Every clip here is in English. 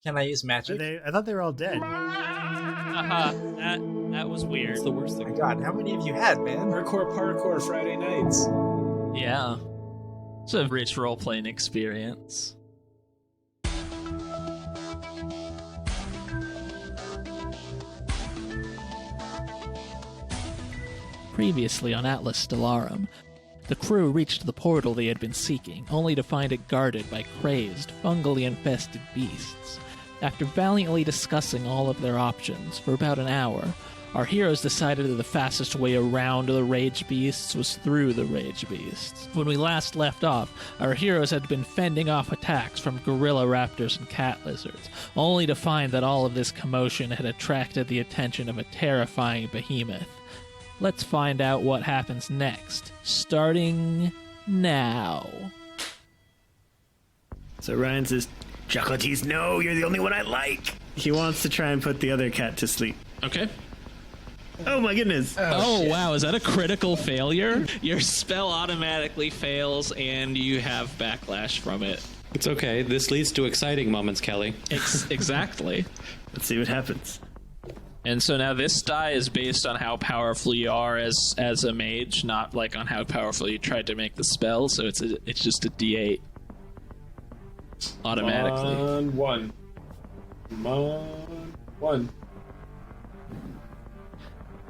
Can I use magic? I thought they were all dead. That was weird. It's the worst Oh thing. my god, how many have you had, man? Hardcore parkour Friday nights. Yeah. It's a rich role-playing experience. Previously on Atlas Stellarum, the crew reached the portal they had been seeking, only to find it guarded by crazed, fungally infested beasts. After valiantly discussing all of their options for about an hour, our heroes decided that the fastest way around the rage beasts was through the rage beasts. When we last left off, our heroes had been fending off attacks from gorilla raptors and cat lizards, only to find that all of this commotion had attracted the attention of a terrifying behemoth. Let's find out what happens next, starting now. So Ryan says, "Chocolates, no, you're the only one I like." He wants to try and put the other cat to sleep. Okay. Oh my goodness. Oh, wow, is that a critical failure? Your spell automatically fails and you have backlash from it. It's okay. This leads to exciting moments, Kelly. Exactly. Let's see what happens. And so now this die is based on how powerful you are as a mage, not like on how powerful you tried to make the spell, so it's just a D8. Automatically. Come on, one.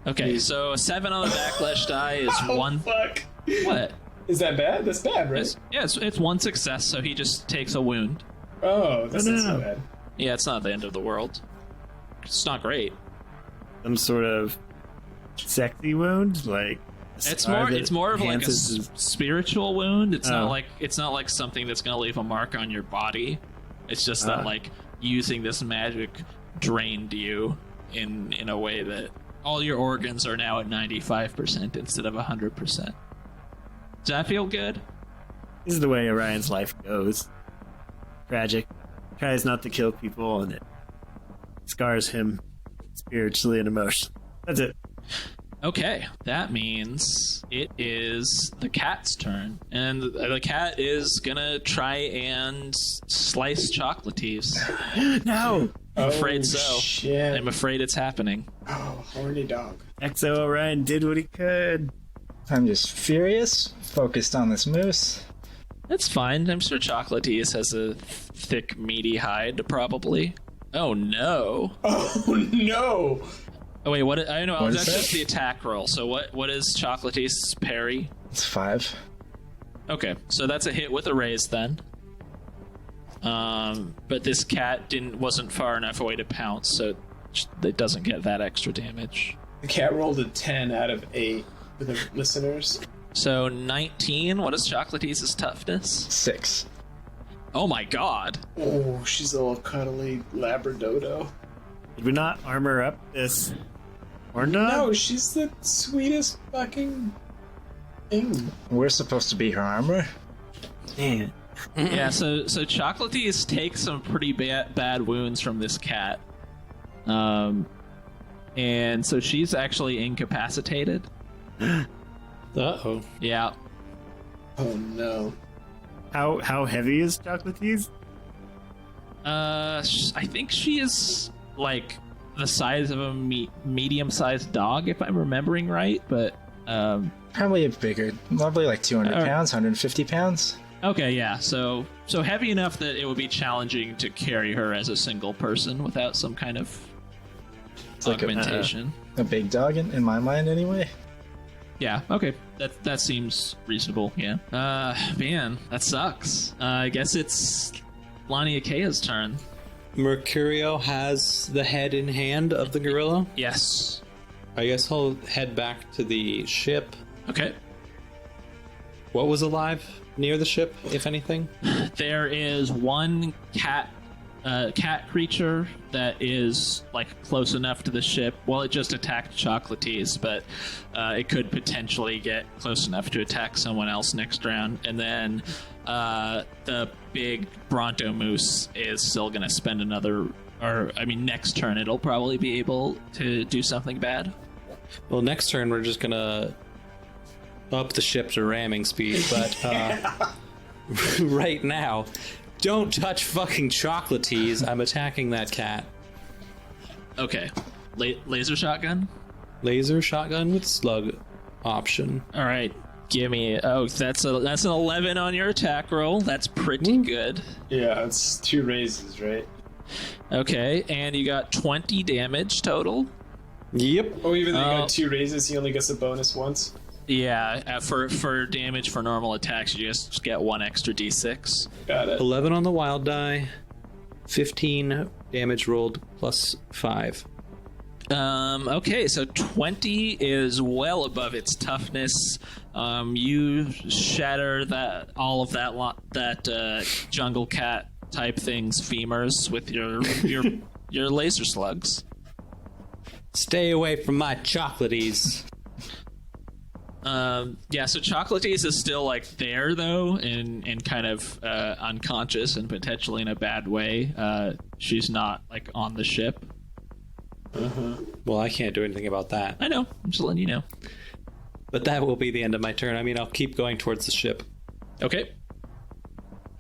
Okay, so a 7 on the backlash die is one. Fuck. What? Is that bad? That's bad, right? It's one success, so he just takes a wound. Oh, that's not no. so bad. Yeah, it's not the end of the world. It's not great. Some sort of sexy wound, like It's more of like a spiritual wound. It's Oh. not like something that's going to leave a mark on your body. It's just that like using this magic drained you in a way that all your organs are now at 95% instead of 100%. Does that feel good? This is the way Orion's life goes. Tragic. Tries not to kill people, and it scars him spiritually and emotionally. That's it. Okay, that means it is the cat's turn, and the cat is gonna try and slice Chocolates. No! I'm afraid so. Shit. I'm afraid it's happening. Oh, horny dog. XO Orion did what he could. I'm just furious, focused on this moose. That's fine. I'm sure Chocolates has a thick, meaty hide, probably. Oh no! Oh no! Oh wait, what? I know. What That's is just that? the attack roll. So what is Chocolates' parry? It's 5. Okay, so that's a hit with a raise then. But this cat wasn't far enough away to pounce, so it doesn't get that extra damage. The cat rolled a 10 out of 8 for the listeners. So 19. What is Chocolates' toughness? 6. Oh my god! Oh, she's a little cuddly Labradoodle. Did we not armor up this horn dog? No, she's the sweetest fucking thing. We're supposed to be her armor. Man. Yeah, so Chocolates takes some pretty bad wounds from this cat. And so she's actually incapacitated. Uh-oh. Yeah. Oh no. How heavy is Chocolates? I think she is like the size of a medium-sized dog, if I'm remembering right. But Probably a bigger, probably like 200 Alright. pounds, 150 pounds. okay, yeah. So heavy enough that it would be challenging to carry her as a single person without some kind of like augmentation. A big dog in my mind, anyway. Yeah, okay. That seems reasonable, yeah. Man, that sucks. I guess it's Lani Akea's turn. Mercurio has the head in hand of the gorilla. Yes. I guess I'll head back to the ship. Okay. What was alive near the ship, if anything? There is one cat creature that is like close enough to the ship. Well, it just attacked Chocolates, but it could potentially get close enough to attack someone else next round. And then the big Bronto Moose is still going to spend next turn it'll probably be able to do something bad. Well, next turn we're just gonna up the ship to ramming speed, but right now Don't touch fucking chocolaties. I'm attacking that cat. Okay. Laser shotgun? Laser shotgun with slug option. All right. Give me... Oh, that's an 11 on your attack roll. That's pretty good. Yeah, it's 2 raises, right? Okay, and you got 20 damage total. Yep. Oh, even though you got 2 raises, he only gets a bonus once? Yeah, for damage for normal attacks, you just get 1 extra d6. Got it. 11 on the wild die. 15 damage rolled plus 5. Okay, so 20 is well above its toughness. You shatter all of that jungle cat type thing's femurs with your laser slugs. Stay away from my chocolaties. Yeah, so Chocolaties is still like there though, and kind of unconscious and potentially in a bad way. She's not like on the ship. Well, I can't do anything about that. I know. I'm just letting you know. But that will be the end of my turn. I mean, I'll keep going towards the ship. Okay.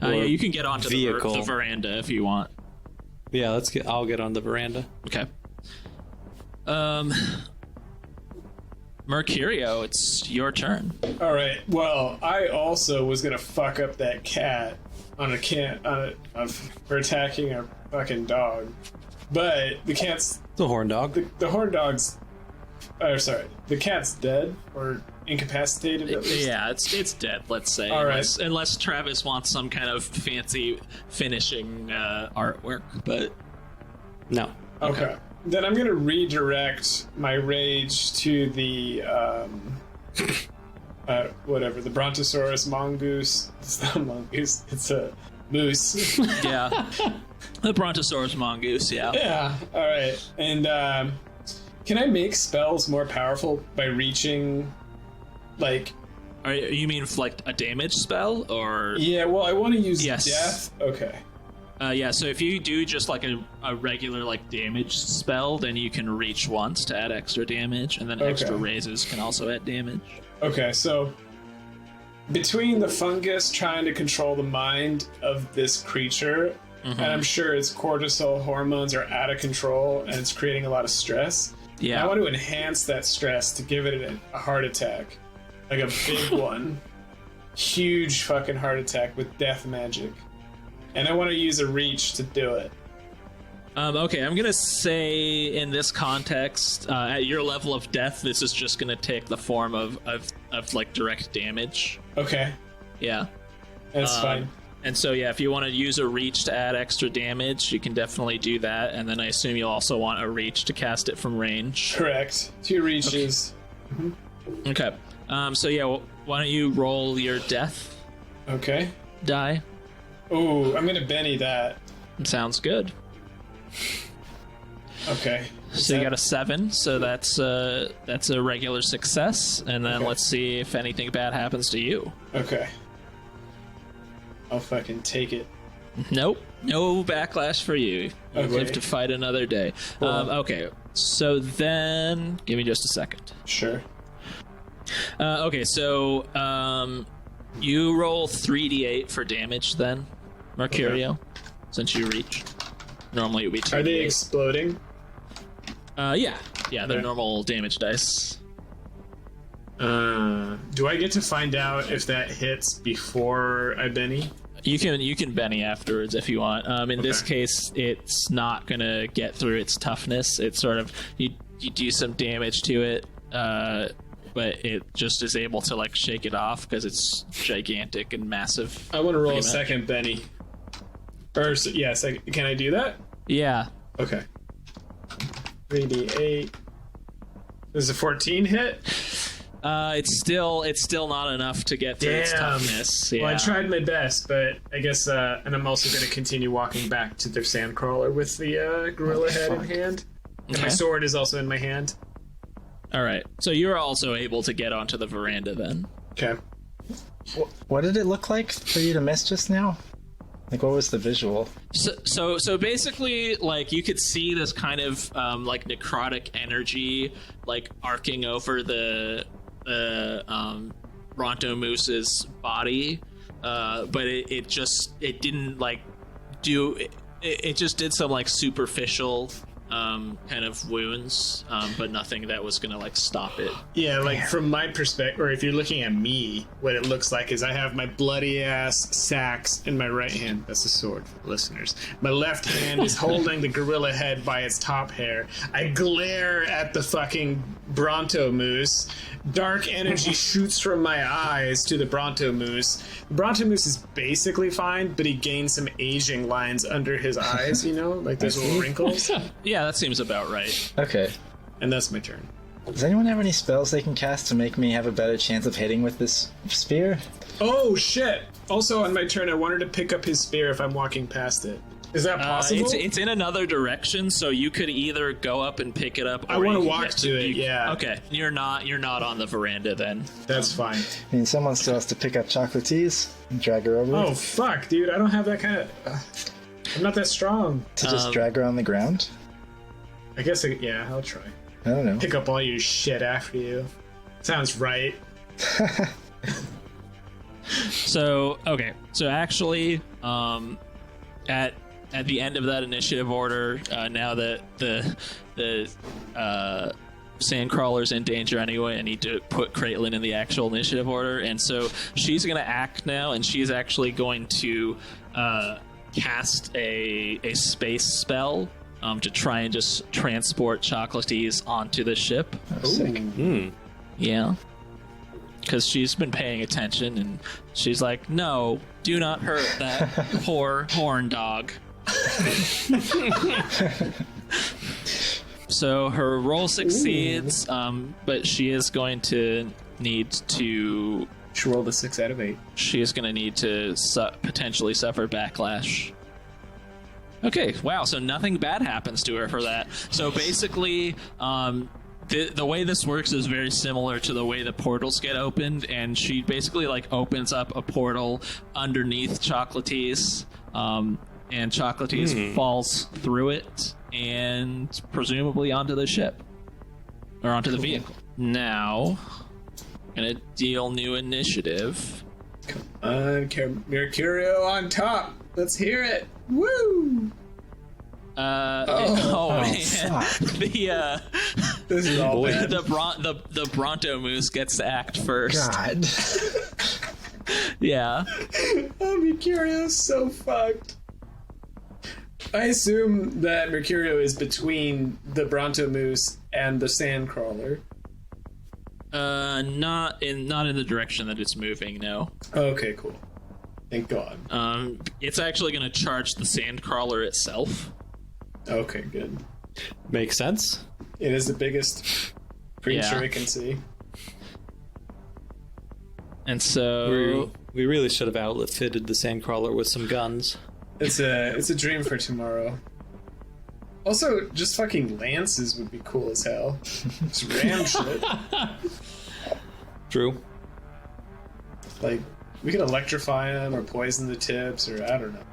Yeah, you can get onto the veranda if you want. Yeah, I'll get on the veranda. Okay. Mercurio, it's your turn. All right. Well, I also was gonna fuck up that cat for attacking a fucking dog, but the cat's The horn dog. the horn dog's. Sorry, the cat's dead or incapacitated. At least. Yeah, it's dead. Let's say. All right. Unless Travis wants some kind of fancy finishing artwork, but No. Okay. Then I'm gonna redirect my rage to the whatever, the Brontosaurus mongoose. It's not a mongoose, it's a moose. yeah, the Brontosaurus mongoose. Yeah. Yeah. All right. And can I make spells more powerful by reaching, like? You mean like a damage spell or? Yeah. Well, I want to use Yes. death. Okay. Yeah, so if you do just like a regular like damage spell, then you can reach once to add extra damage, and then extra raises can also add damage. Okay, so between the fungus trying to control the mind of this creature, and I'm sure its cortisol hormones are out of control and it's creating a lot of stress. Yeah. I want to enhance that stress to give it a heart attack. Like a big one. Huge fucking heart attack with death magic. And I want to use a reach to do it. Okay, I'm gonna say in this context, at your level of death, this is just gonna take the form of like direct damage. Okay, Yeah. that's fine. And so yeah, if you want to use a reach to add extra damage, you can definitely do that. And then I assume you'll also want a reach to cast it from range. Correct. 2 reaches. Okay. So yeah, why don't you roll your death Okay. die? Ooh, I'm gonna Benny that. Sounds good. Okay. So you got a 7, so that's a regular success, and then Okay. let's see if anything bad happens to you. Okay. I'll fucking take it. Nope, no backlash for you. You Okay. live to fight another day. Okay, so then give me just a second. Sure. Okay, so you roll 3d8 for damage then, Mercurio, since you reach. Normally it would be 2d8. Are they exploding? Yeah, they're Okay. normal damage dice. Do I get to find out if that hits before I Benny? You can Benny afterwards if you want. In this Okay. case, it's not gonna get through its toughness. It's sort of you do some damage to it, but it just is able to like shake it off because it's gigantic and massive. I want to roll a Pretty much. second Benny. Yes, can I do that? Yeah. Okay. 3d8. This is a 14 hit? It's still not enough to get through its toughness. Yeah. Well, I tried my best, but I guess, and I'm also going to continue walking back to the sandcrawler with the gorilla head in hand. And my Okay. sword is also in my hand. All right. So you're also able to get onto the veranda then. Okay. What did it look like for you to miss just now? Like, what was the visual? So basically, like you could see this kind of like necrotic energy like arcing over the Ronto Moose's body, but it didn't like It just did some like superficial kind of wounds, but nothing that was gonna like stop it. Yeah, like from my perspective, or if you're looking at me, what it looks like is I have my bloody ass sax in my right hand. That's a sword for the listeners. My left hand is holding the gorilla head by its top hair. I glare at the fucking Bronto Moose. Dark energy shoots from my eyes to the Bronto Moose. The Bronto Moose is basically fine, but he gains some aging lines under his eyes, you know? Like there's little wrinkles. Yeah, that seems about right. Okay. And that's my turn. Does anyone have any spells they can cast to make me have a better chance of hitting with this spear? Oh, shit! Also, on my turn, I wanted to pick up his spear if I'm walking past it. Is that possible? It's in another direction, so you could either go up and pick it up. Or I want to you walk get to it, yeah. Okay, you're not on the veranda then. That's fine. I mean, someone still has to pick up Chocolatees and drag her over. Oh, fuck, dude. I don't have that kind of... I'm not that strong. To just drag her on the ground? I guess, yeah, I'll try. I don't know. Pick up all your shit after you. Sounds right. So actually, at the end of that initiative order, now that the Sandcrawler's in danger anyway, I need to put Caitlin in the actual initiative order, and so she's going to act now, and she's actually going to cast a space spell to try and just transport Chocolatees onto the ship. Oh, sick. Yeah. Because she's been paying attention, and she's like, no, do not hurt that poor horn dog. So her roll succeeds, but she is going to need to... She rolled a 6 out of 8. She is going to need to potentially suffer backlash. Okay, wow, so nothing bad happens to her for that. So basically, the way this works is very similar to the way the portals get opened, and she basically like opens up a portal underneath Chocolatees, and Chocolatees falls through it and presumably onto the ship or onto the vehicle. Now, I'm gonna deal new initiative. Mercurio on top. Let's hear it. Woo! Man, This is all bad. the Bronto Moose gets to act first. God. Yeah. Oh, Mercurio's so fucked. I assume that Mercurio is between the Bronto Moose and the Sandcrawler. Not in the direction that it's moving. No. Okay, cool. Thank God. It's actually going to charge the Sandcrawler itself. Okay, good. Makes sense. It is the biggest creature Yeah. I can see. And so We really should have outfitted the Sandcrawler with some guns. It's a dream for tomorrow. Also, just fucking lances would be cool as hell. Just ram shit. True. Like, we could electrify them or poison the tips, or I don't know.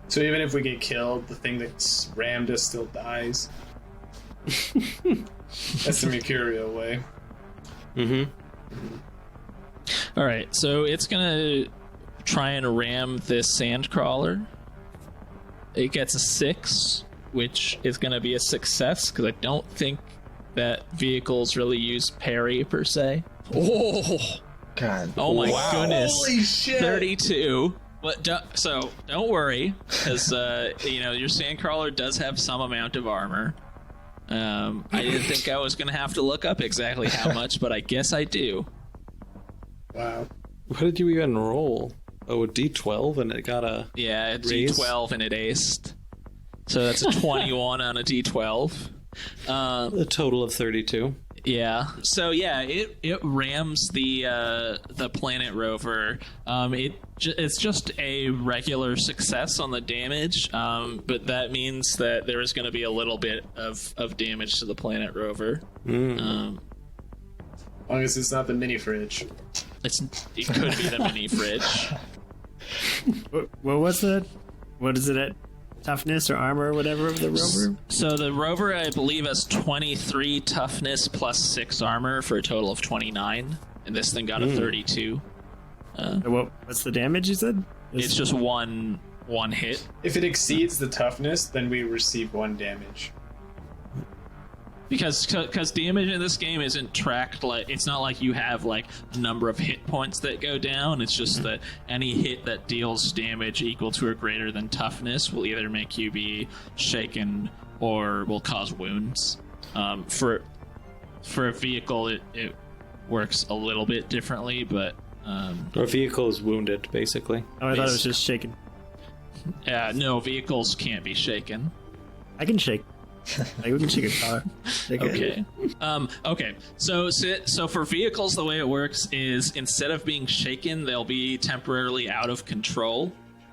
So even if we get killed, the thing that rammed us still dies. That's the Mercurio way. Mm-hmm. all right, so it's going to try and ram this Sandcrawler. It gets a 6, which is going to be a success because I don't think that vehicles really use parry per se. Oh, God. oh my goodness! Holy shit! 32. But don't worry, because your Sandcrawler does have some amount of armor. I didn't think I was going to have to look up exactly how much, but I guess I do. Wow. What did you even roll? Oh, a D12, and it got a Yeah, a raise? D12 and it aced. So that's a 21 on a D12. a total of 32. Yeah. So yeah, it rams the planet rover. It's just a regular success on the damage, but that means that there is going to be a little bit of damage to the planet rover. As long as it's not the mini fridge. It could be the mini fridge. What was that? What is it at? Toughness or armor or whatever of the rover? So the rover, I believe, has 23 toughness plus 6 armor for a total of 29, and this thing got a 32. What's the damage you said? It's just one one hit. If it exceeds the toughness, then we receive 1 damage. Because damage in this game isn't tracked, like it's not like you have like a number of hit points that go down. It's just that any hit that deals damage equal to or greater than toughness will either make you be shaken or will cause wounds. For a vehicle, it works a little bit differently, but Our vehicle is wounded, basically. Oh, I thought it was just shaken. no, vehicles can't be shaken. I can shake. Like, we can shake a car. Shake it. Okay. Okay. So for vehicles, the way it works is instead of being shaken, they'll be temporarily out of control.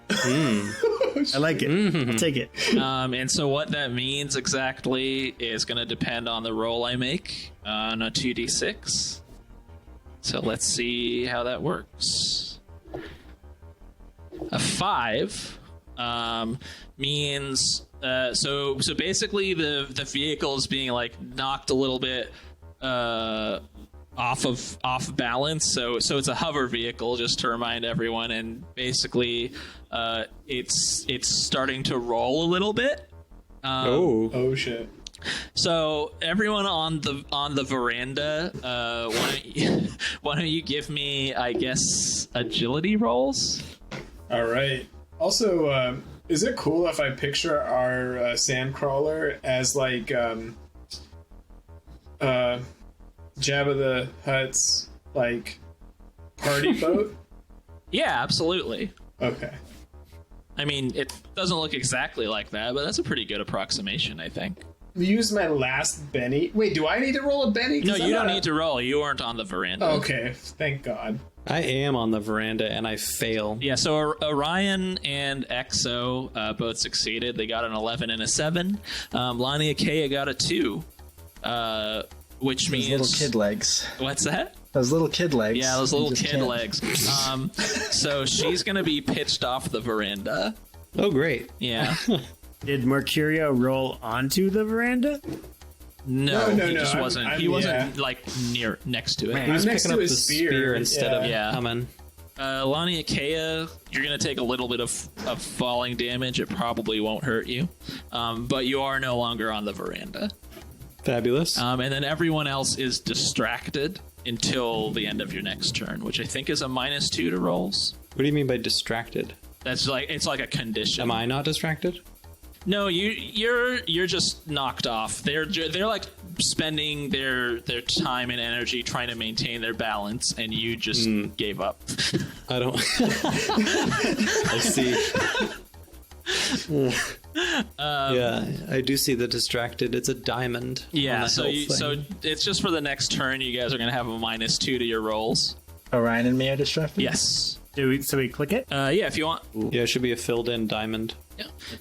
I like it. I'll take it. And so what that means exactly is going to depend on the roll I make on a 2d6. So let's see how that works. A 5 means so basically the vehicle is being like knocked a little bit off balance. So it's a hover vehicle, just to remind everyone, and basically it's starting to roll a little bit. Oh shit. So everyone on the veranda, why don't you give me, I guess, agility rolls? All right. Also, is it cool if I picture our sandcrawler as like Jabba the Hutt's like party boat? Yeah, absolutely. Okay. I mean, it doesn't look exactly like that, but that's a pretty good approximation, I think. Use my last Benny. Wait, do I need to roll a Benny? No, you don't need to roll. You weren't on the veranda. Okay, thank God. I am on the veranda and I fail. Yeah, so Orion and Exo both succeeded. They got an 11 and a 7. Lani Akea got a 2, which means... Those little kid legs. What's that? Those little kid legs. Yeah, those You little just kid can't- legs. So she's going to be pitched off the veranda. Oh, great. Yeah. Did Mercurio roll onto the veranda? No, No, he no, just I'm- wasn't. I'm- He wasn't yeah. like next to it. He was next picking to up the his spear. spear instead of Yeah. coming. Lani Akea, you're going to take a little bit of falling damage. It probably won't hurt you. But you are no longer on the veranda. Fabulous. And then everyone else is distracted until the end of your next turn, which I think is a -2 to rolls. What do you mean by distracted? That's like, it's like a condition. Am I not distracted? No, you're just knocked off. They're like spending their time and energy trying to maintain their balance, and you just gave up. I don't. I see. Yeah, I do see the distracted. It's a diamond. on Yeah, the so health thing. it's just for the next turn. You guys are gonna have a -2 to your rolls. Orion and me are distracted? Yes. So we click it? Yeah, if you want. Yeah, it should be a filled-in diamond.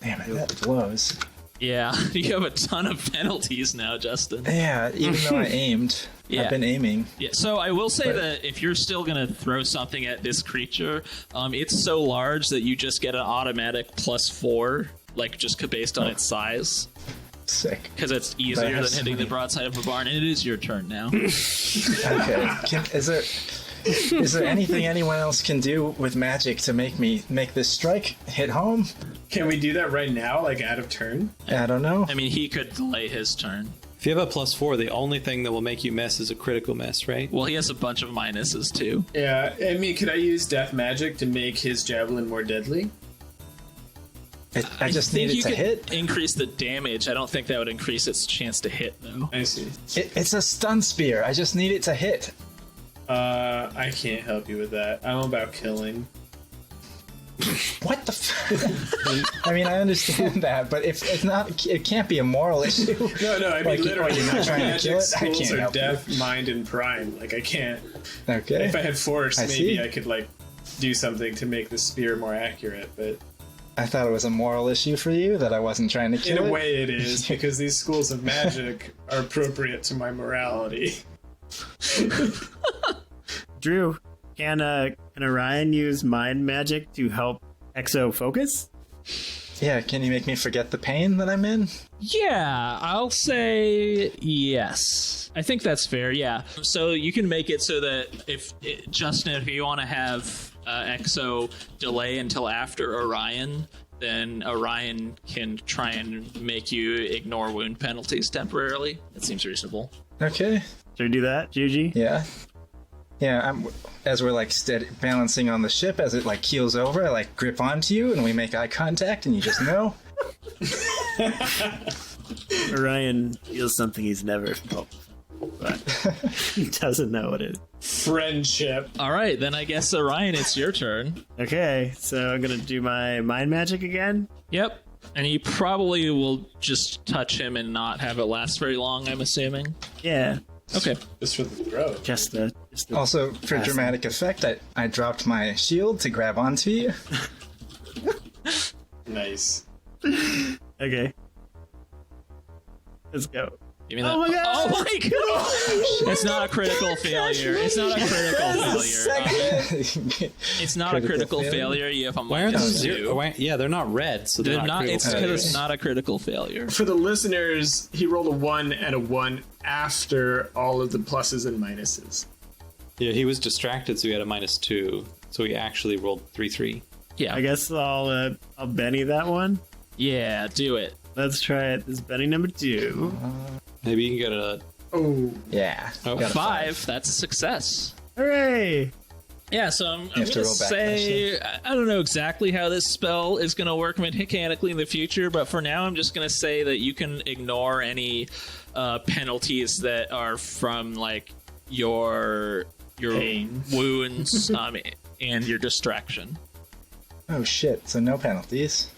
Damn it, that blows. Yeah, you have a ton of penalties now, Justin. Yeah, even though I aimed. Yeah. I've been aiming. Yeah, so I will say But- that if you're still going to throw something at this creature, it's so large that you just get an automatic +4, like just based on its size, Sick. because it's But I easier have than so hitting the many- broadside of a barn, and it is your turn now. Okay. Is there anything anyone else can do with magic to make this strike hit home? Can we do that right now, like out of turn? I don't know. I mean, he could delay his turn. If you have a +4, the only thing that will make you miss is a critical miss, right? Well, he has a bunch of minuses, too. Yeah, I mean, could I use death magic to make his javelin more deadly? I just need think it you to could hit. increase the damage. I don't think that would increase its chance to hit, though. I see. It's a stun spear. I just need it to hit. I can't help you with that. I'm about killing. What the f- I mean, I understand that, but if it's not, it can't be a moral issue. No, I mean, Like, literally, you're not trying to magic kill it? I schools can't are help you. death, mind, and prime. Like, I can't. Okay. If I had force, I maybe see. I could, like, do something to make the spear more accurate, but I thought it was a moral issue for you that I wasn't trying to in kill a it. way it is, because these schools of magic are appropriate to my morality. Drew, can Orion use mind magic to help Exo focus? Yeah, can you make me forget the pain that I'm in? Yeah, I'll say yes. I think that's fair, yeah. So you can make it so that Justin, if you want to have Exo delay until after Orion, then Orion can try and make you ignore wound penalties temporarily. That seems reasonable. Okay. Should we do that, Juji? Yeah. Yeah, as we're like balancing on the ship, as it like keels over, I like grip onto you and we make eye contact and you just know. Orion feels something he's never felt, but he doesn't know what it is. Friendship. All right, then I guess Orion, it's your turn. Okay, so I'm gonna do my mind magic again. Yep. And you probably will just touch him and not have it last very long, I'm assuming. Yeah, Okay. Just for the throat. just a Also, for Awesome. dramatic effect, I dropped my shield to grab onto you. Nice. okay. Let's go. Give me that. Oh my god! Oh my god! It's not a critical failure. It's not a critical failure. It's not a critical failure. You have a Why aren't minus those two. zero? Yeah, they're not red, so they're, They're not. critical It's because failures. it's not a critical failure. For the listeners, he rolled a 1 and a 1 after all of the pluses and minuses. Yeah, he was distracted, so he had a -2. So he actually rolled 3-3. Yeah. I guess I'll Benny that one. Yeah. Do it. Let's try it. This is Benny number 2. Maybe you can get a Oh, Yeah. Oh, Got a 5. That's a success. Hooray! Yeah, so I'm have going to to roll back say, I don't know exactly how this spell is going to work mechanically in the future, but for now I'm just going to say that you can ignore any penalties that are from, like, your Pain. wounds and your distraction. Oh shit! So no penalties.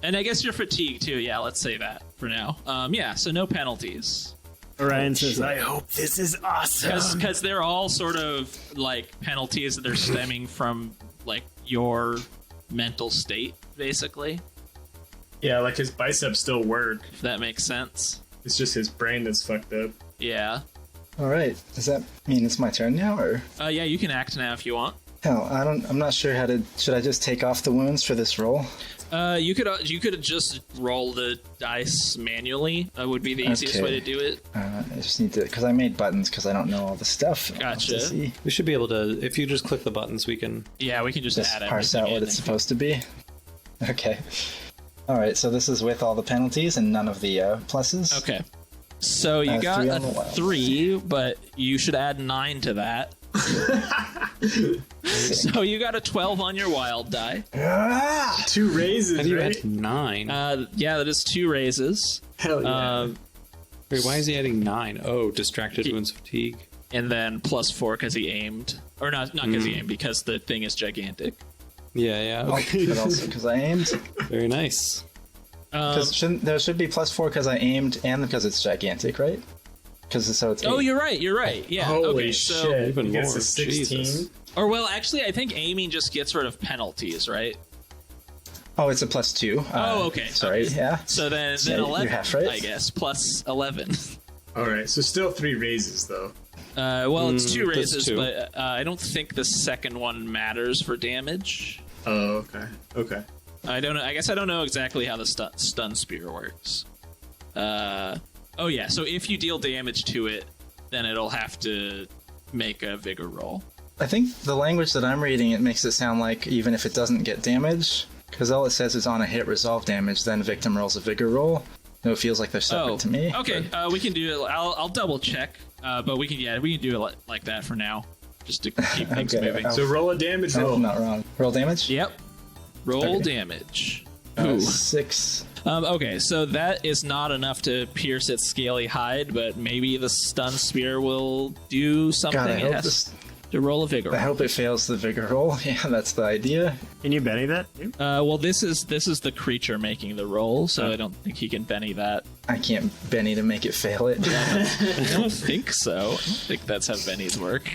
And I guess your fatigue, too. Yeah, let's say that for now. Yeah, so no penalties. Orion says, I hope this is awesome. Because they're all sort of like penalties that are stemming from like your mental state, basically. yeah, like his biceps still work. If that makes sense. It's just his brain that's fucked up. Yeah. All right. Does that mean it's my turn now, or? Yeah, you can act now if you want. Hell, I'm not sure how to. Should I just take off the wounds for this roll? You could just roll the dice manually. That would be the easiest Okay. way to do it. I just need to, because I made buttons because I don't know all the stuff. I'll have to Gotcha. see. We should be able to, if you just click the buttons, we can. Yeah, we can just Just add parse everything out what in it's and- supposed to be. Okay. All right. So this is with all the penalties and none of the pluses. Okay. So you got 3 a on the wild. 3, but you should add 9 to that. So you got a 12 on your wild die. 2 raises, How do you right? add 9? Yeah, that is 2 raises. Hell yeah. Wait, why is he adding 9? Oh, distracted He- wounds fatigue. And then +4 because he aimed. Or not because he aimed, because the thing is gigantic. Yeah, yeah. Okay. But also because I aimed. Very nice. 'Cause there should be +4 because I aimed and because it's gigantic, right? Because so it's. Oh, 8. you're right. Yeah. Holy okay, so, shit. even He gets more, a 16. Jesus. Or, well, actually, I think aiming just gets rid of penalties, right? Oh, it's a +2. Oh, okay. Sorry. Okay. Yeah. So then Yeah, you're 11, half right. I guess, plus 11. Alright, so still 3 raises, though. Well, it's 2 that's raises, 2. but I don't think the second one matters for damage. Oh, okay. Okay. I don't know. I guess I don't know exactly how the stun spear works. Oh yeah. So if you deal damage to it, then it'll have to make a vigor roll. I think the language that I'm reading, it makes it sound like even if it doesn't get damage, because all it says is on a hit resolve damage, then victim rolls a vigor roll. No, it feels like they're separate to me. Okay. We can do it. I'll double check. But we can do it like that for now, just to keep things Okay, moving. I'll- So roll a damage Oh, roll. not wrong. Roll damage? Yep. Roll Okay. damage. Ooh. 6. Okay, so that is not enough to pierce its scaly hide, but maybe the stun spear will do something. God, I It hope, has to roll a vigor. I hope it fails the vigor roll. Yeah, that's the idea. Can you Benny that? too? Well, this is the creature making the roll, so I don't think he can Benny that. I can't Benny to make it fail it. I don't think so. I don't think that's how Bennies work.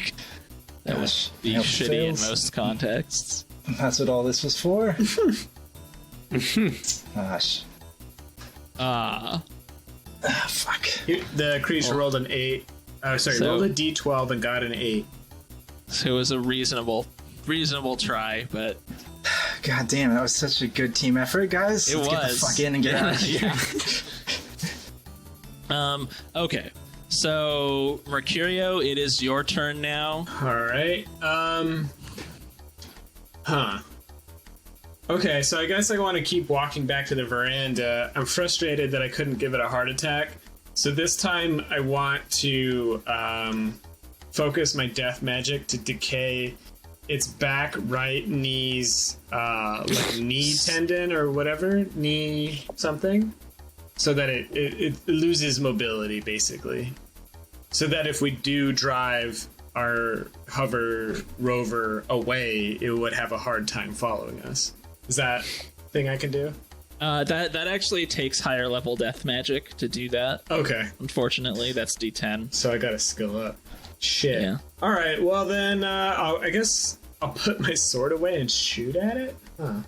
That would Gosh, I be hope it shitty fails. in most contexts. That's what all this was for. Gosh. Fuck. The creature rolled an 8. Oh, sorry, So- rolled a d12 and got an 8. So it was a reasonable try, but God damn, that was such a good team effort, guys. It Let's get the was. fuck in and get out of here. Okay. So Mercurio, it is your turn now. Alright. Huh. Okay, so I guess I want to keep walking back to the veranda. I'm frustrated that I couldn't give it a heart attack. So this time I want to focus my death magic to decay its back right knee's like knee tendon or whatever, knee something, so that it loses mobility, basically. So that if we do drive our hover rover away, it would have a hard time following us. Is that a thing I can do? That actually takes higher level death magic to do that. Okay. Unfortunately, that's D10. So I gotta skill up. Shit. Yeah. Alright, well then, I guess I'll put my sword away and shoot at it? Huh.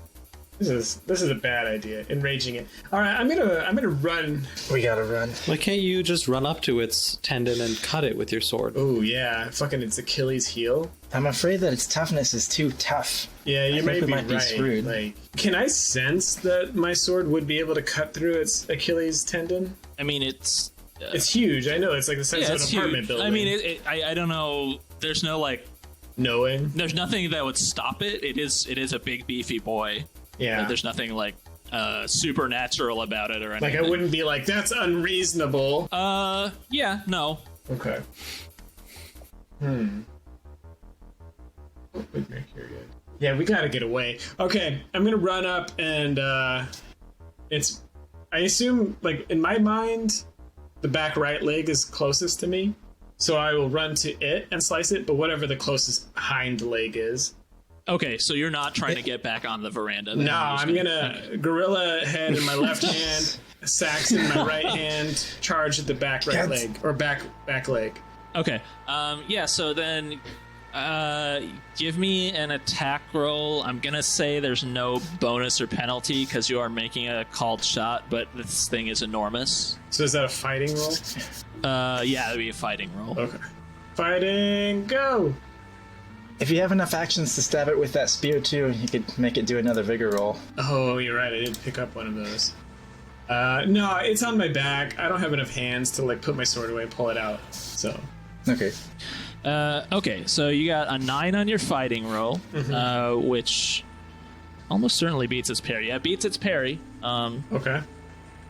This is a bad idea. Enraging it. Alright, I'm gonna run. We gotta run. Why can't you just run up to its tendon and cut it with your sword? Oh yeah, fucking it's Achilles' heel. I'm afraid that its toughness is too tough. Yeah, you I may think we be might be right. screwed. Like, can I sense that my sword would be able to cut through its Achilles tendon? I mean, it's It's huge. I know. It's like the size of an apartment huge. building. I mean, I don't know. There's no like. Knowing. There's nothing that would stop it. It is a big beefy boy. Yeah. There's nothing like supernatural about it or anything. Like I wouldn't be like that's unreasonable. Yeah, no. Okay. What would make here good? Yeah, we gotta get away. Okay, I'm gonna run up and it's. I assume, like in my mind, the back right leg is closest to me, so I will run to it and slice it. But whatever the closest hind leg is. Okay, so you're not trying to get back on the veranda. Then. No, I'm gonna gorilla head in my left hand, sax in my right hand, charge at the back right leg or back leg. Okay. Yeah. So then, give me an attack roll. I'm gonna say there's no bonus or penalty because you are making a called shot, but this thing is enormous. So is that a fighting roll? Yeah, that'd be a fighting roll. Okay. Fighting, go! If you have enough actions to stab it with that spear too, you could make it do another vigor roll. Oh, you're right. I did pick up one of those. No, it's on my back. I don't have enough hands to like put my sword away and pull it out. So. Okay. Okay, so you got a 9 on your fighting roll, which almost certainly beats its parry. Yeah, beats its parry. Okay.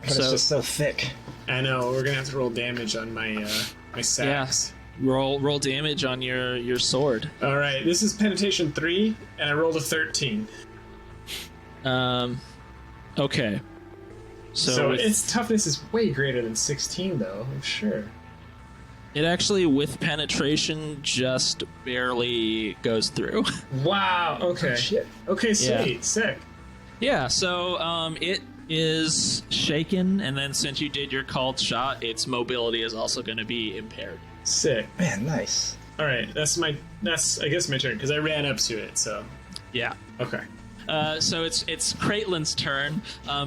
But it's just so thick. I know. We're gonna have to roll damage on my my sax. Roll damage on your sword. All right. This is penetration 3, and I rolled a 13. Okay. So its toughness is way greater than 16, though. I'm sure. It actually, with penetration, just barely goes through. Wow. Okay. Shit. Okay. Sweet. Yeah. Sick. Yeah. So it is shaken, and then since you did your called shot, its mobility is also going to be impaired. Sick. Man, nice. All right. That's I guess my turn because I ran up to it. So. Yeah. Okay. So it's Kraitlin's turn.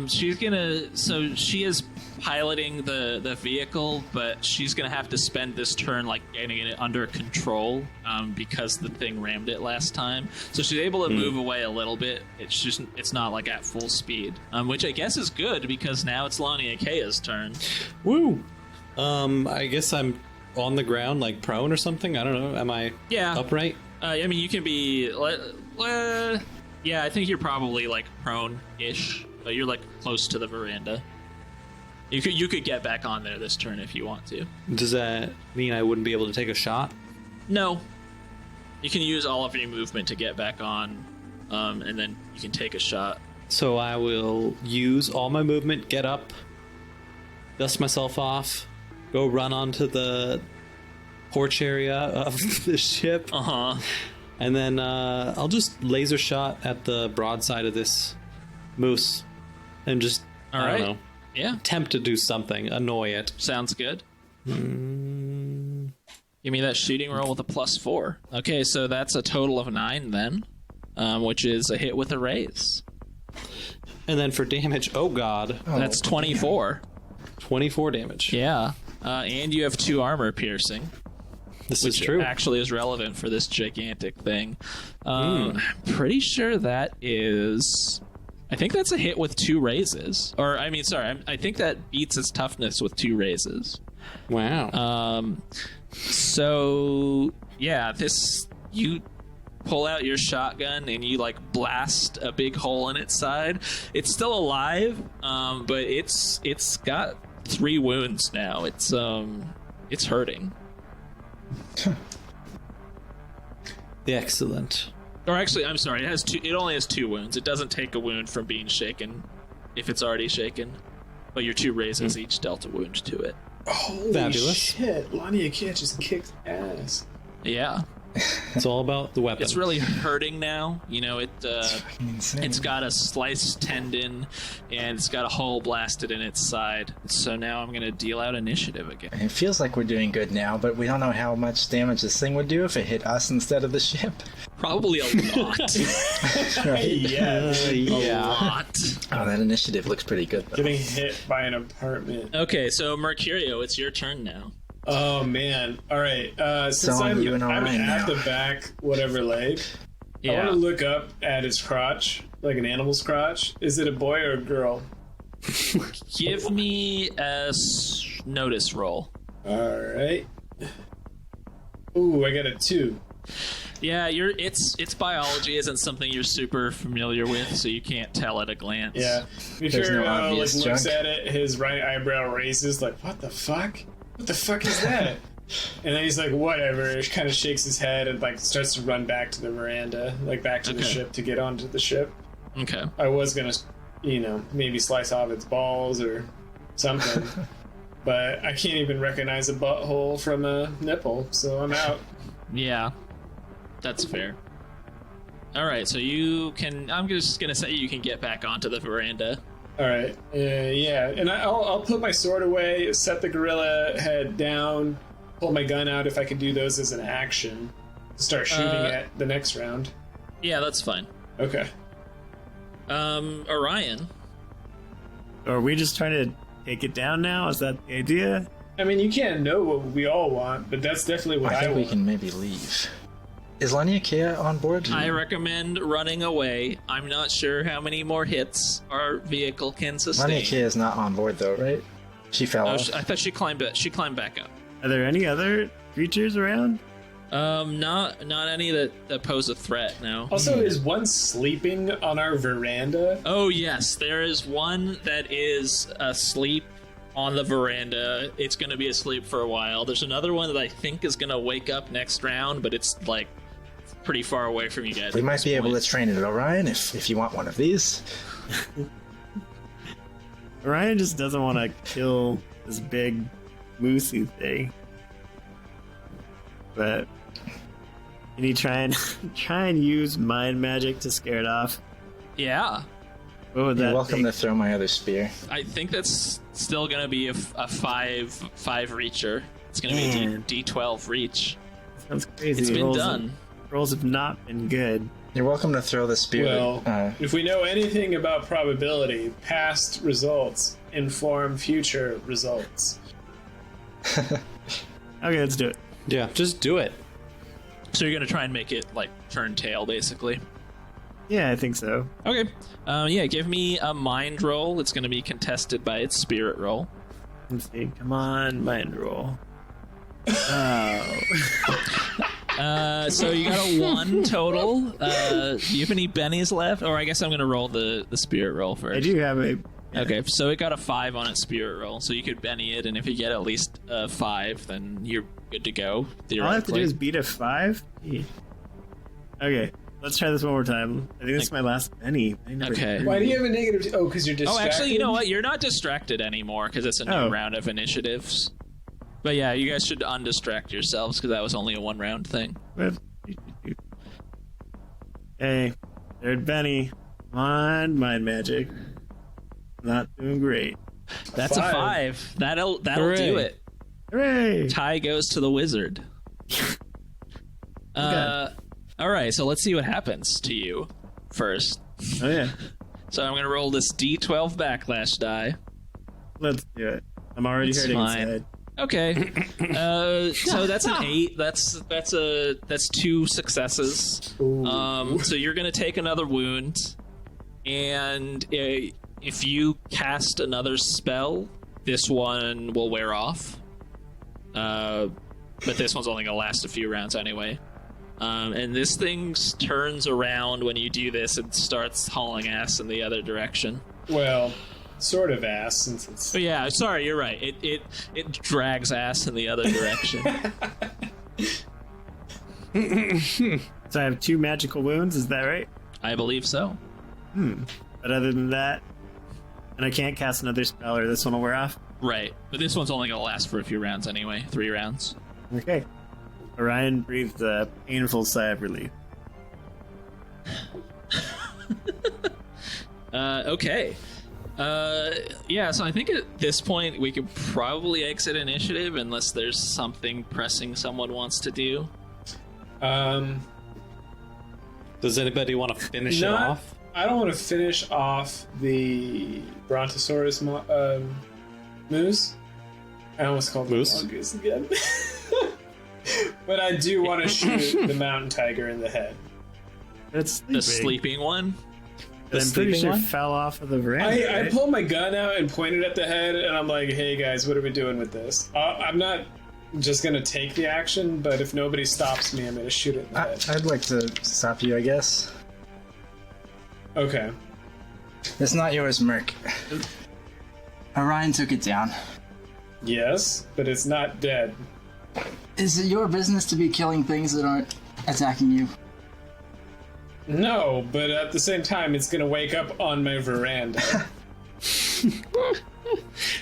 She is piloting the vehicle, but she's gonna have to spend this turn like getting it under control because the thing rammed it last time. So she's able to move away a little bit. It's not like at full speed, which I guess is good because now it's Lonnie Akea's turn. Woo! I guess I'm on the ground, like prone or something. I don't know. Am I upright? I mean, you can be. Yeah, I think you're probably like prone-ish, but you're like close to the veranda. You could get back on there this turn if you want to. Does that mean I wouldn't be able to take a shot? No. You can use all of your movement to get back on, and then you can take a shot. So I will use all my movement, get up, dust myself off, go run onto the porch area of the ship. And then I'll just laser shot at the broadside of this moose and just, I don't know, attempt to do something, annoy it. Sounds good. Give me that shooting roll with a +4. Okay, so that's a total of 9 then, which is a hit with a raise. And then for damage, oh god. That's 24. 24 damage. Yeah. And you have 2 armor piercing. This Which is true. Actually is relevant for this gigantic thing. I'm pretty sure that is... I think that's a hit with 2 raises. Or, I mean, sorry, I think that beats its toughness with 2 raises. Wow. So, yeah, this... pull out your shotgun and you like blast a big hole in its side. It's still alive, but it's got 3 wounds now. It's hurting. Excellent. Or actually, I'm sorry. It only has 2 wounds. It doesn't take a wound from being shaken if it's already shaken. But your 2 raises each dealt a wound to it. Holy Fabulous. shit! Lania Kid just kicked ass. Yeah. It's all about the weapon. It's really hurting now. You know, Fucking insane. it's got a sliced tendon, and it's got a hole blasted in its side. So now I'm going to deal out initiative again. It feels like we're doing good now, but we don't know how much damage this thing would do if it hit us instead of the ship. Probably a lot. Right? Yeah. A lot. Oh, that initiative looks pretty good, though. Getting hit by an apartment. Okay, so Mercurio, it's your turn now. Oh man! All right. Since So I'm you and at Orion now. the back, whatever leg, I want to look up at its crotch, like an animal's crotch. Is it a boy or a girl? Give me a notice roll. All right. Ooh, I got a 2. Yeah, its biology isn't something you're super familiar with, so you can't tell at a glance. Yeah. There's Before no obvious looks junk. at it, his right eyebrow raises, like, "What the fuck? What the fuck is that?" And then he's like, "Whatever." Kind of shakes his head and like starts to run back to the veranda, like back to the Okay. ship to get onto the ship. Okay. I was gonna, maybe slice off its balls or something, but I can't even recognize a butthole from a nipple, so I'm out. Yeah, that's fair. All right, so you can. I'm just gonna say you can get back onto the veranda. All right, yeah, and I'll put my sword away, set the gorilla head down, pull my gun out if I can do those as an action, start shooting at the next round. Yeah, that's fine. Okay. Orion. Are we just trying to take it down now? Is that the idea? I mean, you can't know what we all want, but that's definitely what I I think we want. can maybe leave. Is Lania Kea on board? I recommend running away. I'm not sure how many more hits our vehicle can sustain. Lania Kea is not on board, though, right? She fell Oh, off. I thought she climbed it. She climbed back up. Are there any other creatures around? Not any that pose a threat. No. Also, is one sleeping on our veranda? Oh yes, there is one that is asleep on the veranda. It's going to be asleep for a while. There's another one that I think is going to wake up next round, but it's like pretty far away from you guys. We at might this be able point. to train it, Orion, if you want one of these. Ryan just doesn't want to kill this big moosey thing. But can you try and use mind magic to scare it off? Yeah, What would You're that welcome take? to throw my other spear. I think that's still going to be a five reacher. It's going to be Man. a D12 reach. Sounds crazy. It's been Rolls done. Rolls have not been good. You're welcome to throw the spear. Well, if we know anything about probability, past results inform future results. Okay, let's do it. Yeah, just do it. So you're going to try and make it like turn tail, basically. Yeah, I think so. Okay. Yeah, give me a mind roll. It's going to be contested by its spirit roll. Let's see. Come on, mind roll. Oh. So you got a 1 total. Do you have any bennies left? Or I guess I'm going to roll the spirit roll first. I do have a. Okay, so it got a 5 on its spirit roll. So you could Benny it, and if you get at least a 5, then you're good to go. All I have to do Theoretically. is beat a 5? Okay, let's try this one more time. I think this is my last penny. Okay. Why do you have a negative? Oh, because you're Oh, distracted. actually, you know what? You're not distracted anymore because it's a new Oh. round of initiatives. But yeah, you guys should undistract yourselves because that was only a 1-round thing. Hey, third Benny. Come on, mind magic. Not doing great. That's a 5. That'll Hooray. do it. Hooray! Tie goes to the wizard. All right, so let's see what happens to you first. Oh yeah, So I'm gonna roll this D12 backlash die. let's do it. I'm already It's hurting fine. inside. Okay. So that's an 8. That's 2 successes. So you're gonna take another wound, and if you cast another spell, this one will wear off. But this one's only gonna last a few rounds anyway. And this thing turns around when you do this and starts hauling ass in the other direction. Well, sort of ass, since it's... Oh, yeah, sorry, you're right. It drags ass in the other direction. So I have 2 magical wounds, is that right? I believe so. But other than that, and I can't cast another spell or this one will wear off? Right. But this one's only going to last for a few rounds anyway. 3 rounds. Okay. Orion breathed a painful sigh of relief. Okay. Yeah, so I think at this point we could probably exit initiative unless there's something pressing someone wants to do. Does anybody want to finish it off? I don't want to finish off the Brontosaurus moose. I almost called Moose? it mongoose again. But I do want to shoot the mountain tiger in the head. It's The sleeping one? I'm pretty sure one? fell off of the veranda. I right? pulled my gun out and pointed at the head, and I'm like, hey guys, what are we doing with this? I'm not just going to take the action, but if nobody stops me, I'm going to shoot it in the head. I'd like to stop you, I guess. Okay. It's not yours, Merc. Orion took it down. Yes, but it's not dead. Is it your business to be killing things that aren't attacking you? No, but at the same time, it's going to wake up on my veranda.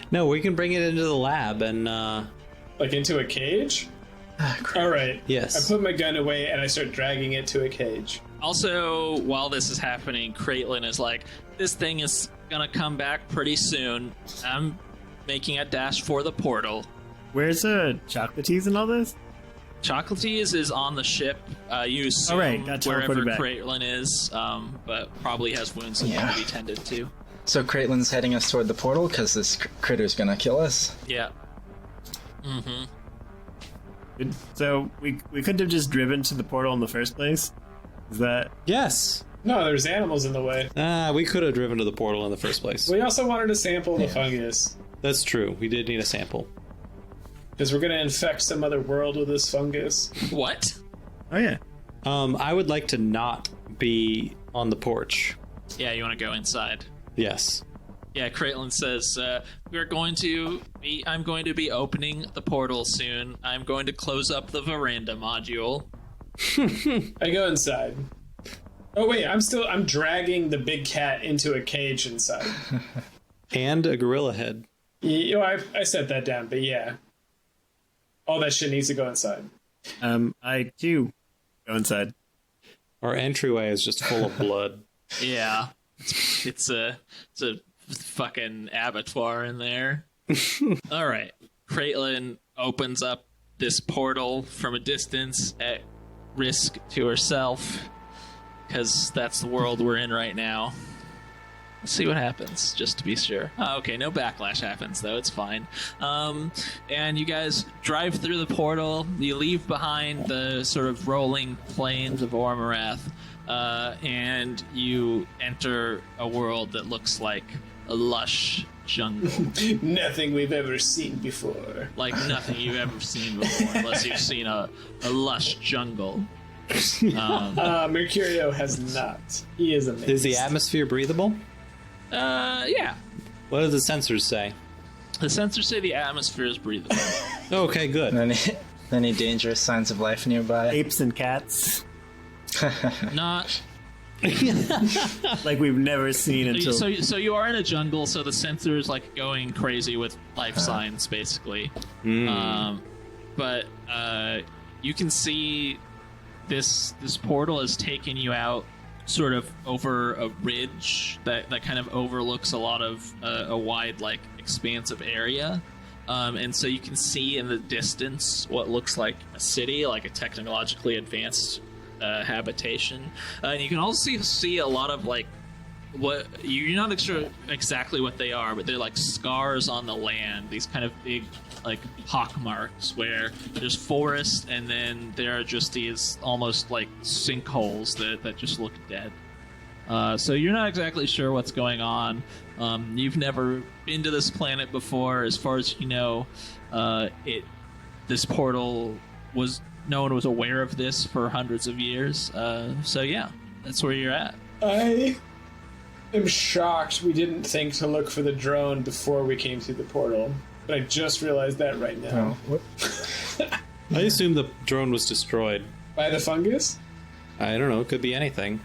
No, we can bring it into the lab and, Like into a cage? Alright. Yes. I put my gun away and I start dragging it to a cage. Also, while this is happening, Caitlin is like, this thing is gonna come back pretty soon. I'm making a dash for the portal. Where's Chocolates and all this? Chocolates is on the ship. You assume right, got wherever teleported back. Caitlin is, but probably has wounds that need to be tended to. So Kraitlin's heading us toward the portal because this critter's gonna kill us. Yeah. Mm-hmm. So we couldn't have just driven to the portal in the first place? Is that... yes. No, there's animals in the way. We could have driven to the portal in the first place. We also wanted to sample the fungus. That's true. We did need a sample. Because we're going to infect some other world with this fungus. What? Oh yeah. I would like to not be on the porch. Yeah, you want to go inside. Yes. Yeah, Caitlin says, I'm going to be opening the portal soon. I'm going to close up the veranda module. I go inside. Oh wait, I'm dragging the big cat into a cage inside. And a gorilla head. I set that down, but yeah. All that shit needs to go inside. I too go inside. Our entryway is just full of blood. Yeah. It's a fucking abattoir in there. All right. Caitlin opens up this portal from a distance at risk to herself, because that's the world we're in right now. Let's see what happens, just to be sure. Oh, okay, no backlash happens, though. It's fine. And you guys drive through the portal. You leave behind the sort of rolling plains of Ormarath, and you enter a world that looks like a lush jungle. Nothing we've ever seen before. Like nothing you've ever seen before, unless you've seen a lush jungle. Mercurio has not. He is amazing. Is the atmosphere breathable? Yeah. What do the sensors say? The sensors say the atmosphere is breathable. Okay, good. Any dangerous signs of life nearby? Apes and cats. Not. Like we've never seen until... So you are in a jungle, so the sensor is like going crazy with life signs, basically. But you can see this portal has taken you out sort of over a ridge that kind of overlooks a lot of a wide like expansive area. And so you can see in the distance what looks like a city, like a technologically advanced habitation. And you can also see a lot of like what you're not sure exactly what they are, but they're like scars on the land, these kind of big like pock marks where there's forest and then there are just these almost like sinkholes that just look dead. So you're not exactly sure what's going on. You've never been to this planet before. As far as you know, this portal was no one was aware of this for hundreds of years. So yeah, that's where you're at. I am shocked we didn't think to look for the drone before we came through the portal, but I just realized that right now. Oh, I assume the drone was destroyed. By the fungus? I don't know. It could be anything.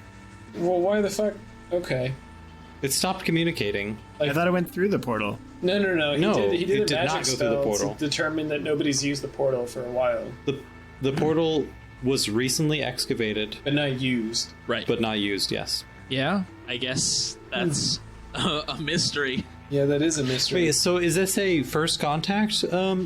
Well, why the fuck? Okay. It stopped communicating. I thought it went through the portal. No. No, He did it a did not magic go through spell the portal. to determine that nobody's used the portal for a while, The portal was recently excavated, but not used. Right. but not used. Yes. Yeah, I guess that's a mystery. Yeah, that is a mystery. Wait. So is this a first contact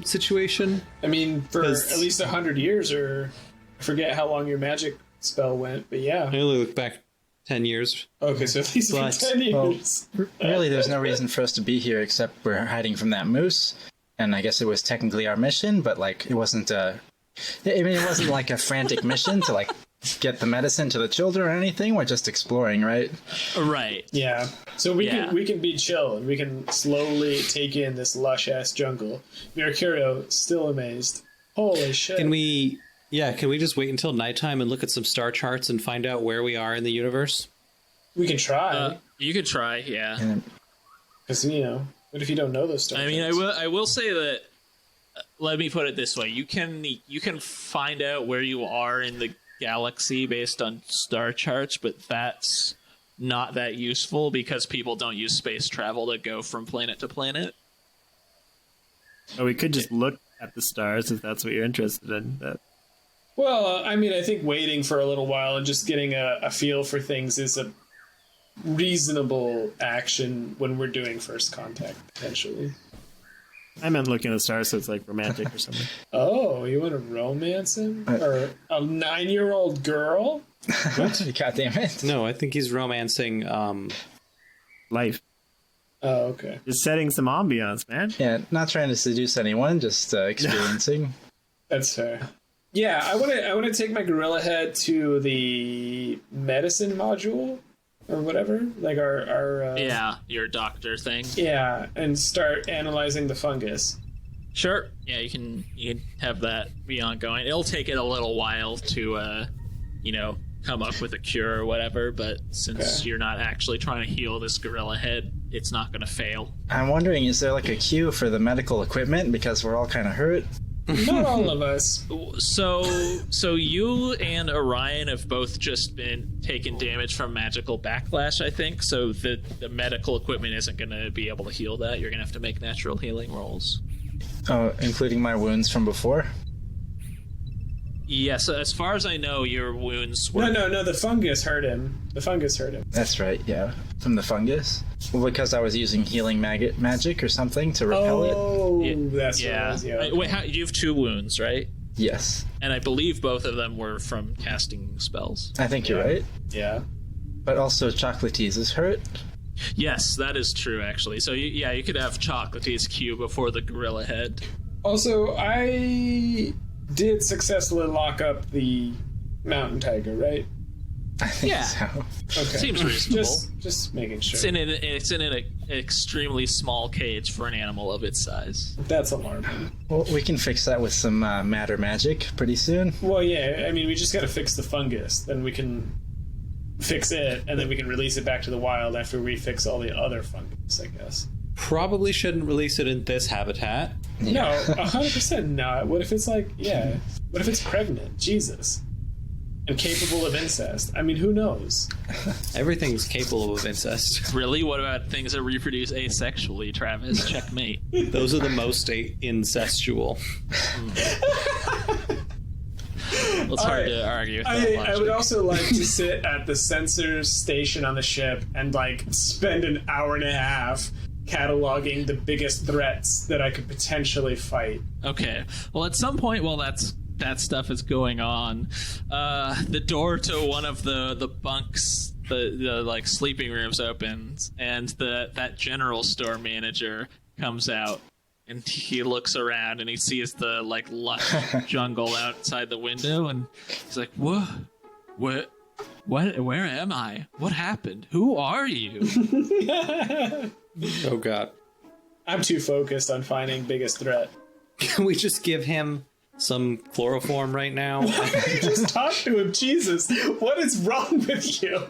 situation? I mean, for 'Cause- at least 100 years, or I forget how long your magic spell went, but yeah. I only look back 10 years. Okay, so at least But- for 10 years. really, there's no reason for us to be here except we're hiding from that moose. And I guess it was technically our mission, but like it wasn't it wasn't like a frantic mission to like get the medicine to the children or anything. We're just exploring, right? Right. Yeah. So we Yeah. can be chill and we can slowly take in this lush ass jungle. Mercurio still amazed. Holy shit. Can we just wait until nighttime and look at some star charts and find out where we are in the universe? We can try. You could try, yeah. And Because, what if you don't know those stuff? I mean, I will say that. Let me put it this way: you can find out where you are in the galaxy based on star charts, but that's not that useful because people don't use space travel to go from planet to planet. Or we could just look at the stars if that's what you're interested in. Well, I mean, I think waiting for a little while and just getting a feel for things is a reasonable action when we're doing first contact, potentially. I meant looking at the stars, so it's like romantic or something. Oh, you want to romance him? Or a 9-year-old girl? God damn it. No, I think he's romancing. Life. Oh, okay. Just setting some ambiance, man. Yeah, not trying to seduce anyone, just experiencing. That's fair. Yeah, I want to take my gorilla head to the medicine module or whatever, like our Yeah, your doctor thing. yeah, and start analyzing the fungus. Sure. Yeah, you can have that be ongoing. It'll take it a little while to come up with a cure or whatever, but since you're not actually trying to heal this gorilla head, it's not going to fail. I'm wondering, is there like a queue for the medical equipment because we're all kind of hurt? Not all of us. So you and Orion have both just been taking damage from magical backlash, I think. So the medical equipment isn't going to be able to heal that. You're going to have to make natural healing rolls. Oh, including my wounds from before? Yes, as far as I know, your wounds were... No, the fungus hurt him. The fungus hurt him. That's right, yeah. From the fungus? Well, because I was using healing magic or something to repel it? Oh, Yeah, that's what it yeah. was, yeah. Wait, you have 2 wounds, right? Yes. And I believe both of them were from casting spells. I think you're right. Yeah. But also Chocolatease is hurt. Yes, that is true, actually. So, you could have Chocolate's Q before the gorilla head. Also, I did successfully lock up the mountain tiger, right? I think Yeah. so. Okay. Seems reasonable. Just making sure. It's in an extremely small cage for an animal of its size. That's alarming. Well, we can fix that with some matter magic pretty soon. Well, yeah, I mean, we just gotta fix the fungus. Then we can fix it, and then we can release it back to the wild after we fix all the other fungus, I guess. Probably shouldn't release it in this habitat. No, 100% not. What if it's what if it's pregnant? Jesus. And capable of incest? I mean, who knows? Everything's capable of incest. Really? What about things that reproduce asexually, Travis? Checkmate. Those are the most incestual. Well, it's hard to argue with that I would logic. also like to sit at the sensors station on the ship and spend an hour and a half cataloging the biggest threats that I could potentially fight. Okay. Well, at some point while that stuff is going on, the door to one of the bunks, the sleeping rooms opens, and that general store manager comes out, and he looks around and he sees the lush jungle outside the window, and he's like, "What? Where am I? What happened? Who are you?" Oh god. I'm too focused on finding biggest threat. Can we just give him some chloroform right now. You just talked to him, Jesus. What is wrong with you?